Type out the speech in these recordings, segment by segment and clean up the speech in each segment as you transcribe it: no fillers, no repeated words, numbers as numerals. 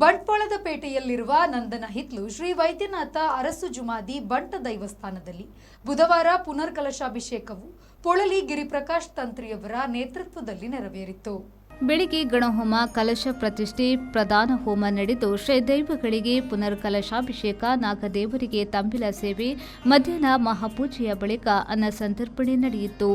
ಬಂಟ್ವಾಳದ ಪೇಟೆಯಲ್ಲಿರುವ ನಂದನ ಹಿತ್ಲು ಶ್ರೀ ವೈದ್ಯನಾಥ ಅರಸು ಜುಮಾದಿ ಬಂಟ ದೈವಸ್ಥಾನದಲ್ಲಿ ಬುಧವಾರ ಪುನರ್ಕಲಶಾಭಿಷೇಕವು ಪೊಳಲಿ ಗಿರಿಪ್ರಕಾಶ್ ತಂತ್ರಿಯವರ ನೇತೃತ್ವದಲ್ಲಿ ನೆರವೇರಿತು. ಬೆಳಿಗ್ಗೆ ಗಣಹೋಮ, ಕಲಶ ಪ್ರತಿಷ್ಠೆ, ಪ್ರಧಾನ ಹೋಮ ನಡೆದು ಶ್ರೀದೈವಗಳಿಗೆ ಪುನರ್ಕಲಶಾಭಿಷೇಕ, ನಾಗದೇವರಿಗೆ ತಂಬಿಲ ಸೇವೆ, ಮಧ್ಯಾಹ್ನ ಮಹಾಪೂಜೆಯ ಬಳಿಕ ಅನ್ನ ಸಂತರ್ಪಣೆ ನಡೆಯಿತು.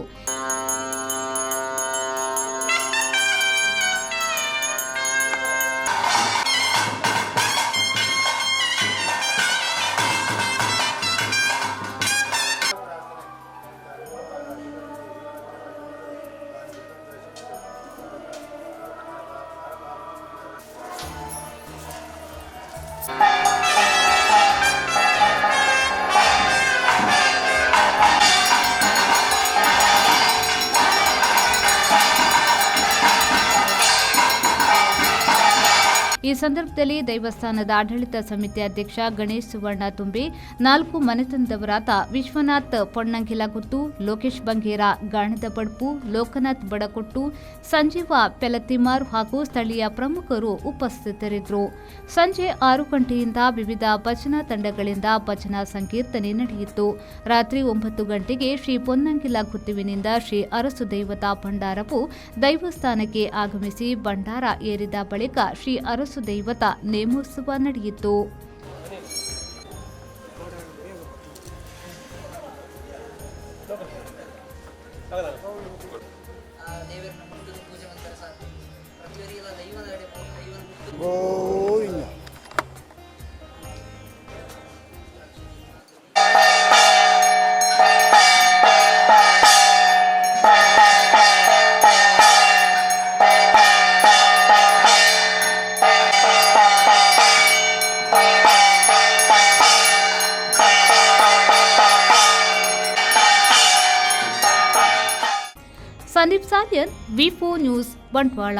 ಈ ಸಂದರ್ಭದಲ್ಲಿ ದೇವಸ್ಥಾನದ ಆಡಳಿತ ಸಮಿತಿ ಅಧ್ಯಕ್ಷ ಗಣೇಶ್ ಸುವರ್ಣ ತುಂಬೆ, 4 ಮನೆತನದವರಾದ ವಿಶ್ವನಾಥ್ ಪೊನ್ನಂಗಿಲಗುತ್ತು, ಲೋಕೇಶ್ ಬಂಗೇರ, ಗಾಣದ ಬಡ್ಪು, ಲೋಕನಾಥ್ ಬಡಕೊಟ್ಟು, ಸಂಜೀವ ಪೆಲತಿಮಾರ್ ಹಾಗೂ ಸ್ಥಳೀಯ ಪ್ರಮುಖರು ಉಪಸ್ಥಿತರಿದ್ದರು. ಸಂಜೆ 6 ಗಂಟೆಯಿಂದ ವಿವಿಧ ಭಜನಾ ತಂಡಗಳಿಂದ ಭಜನಾ ಸಂಕೀರ್ತನೆ ನಡೆಯಿತು. ರಾತ್ರಿ 9 ಗಂಟೆಗೆ ಶ್ರೀ ಪೊನ್ನಂಗಿಲಗುತ್ತುವಿನಿಂದ ಶ್ರೀ ಅರಸು ದೈವತಾ ಭಂಡಾರವು ದೈವಸ್ಥಾನಕ್ಕೆ ಆಗಮಿಸಿ ಭಂಡಾರ ಏರಿದ ಬಳಿಕ ಶ್ರೀ ಅರಸು ದೈವತ ನೇಮೋತ್ಸವ ನಡೆಯಿತು. ಸಂದೀಪ್ ಸಾಲಿಯನ್, ವಿ4 ನ್ಯೂಸ್, ಬಂಟ್ವಾಳ.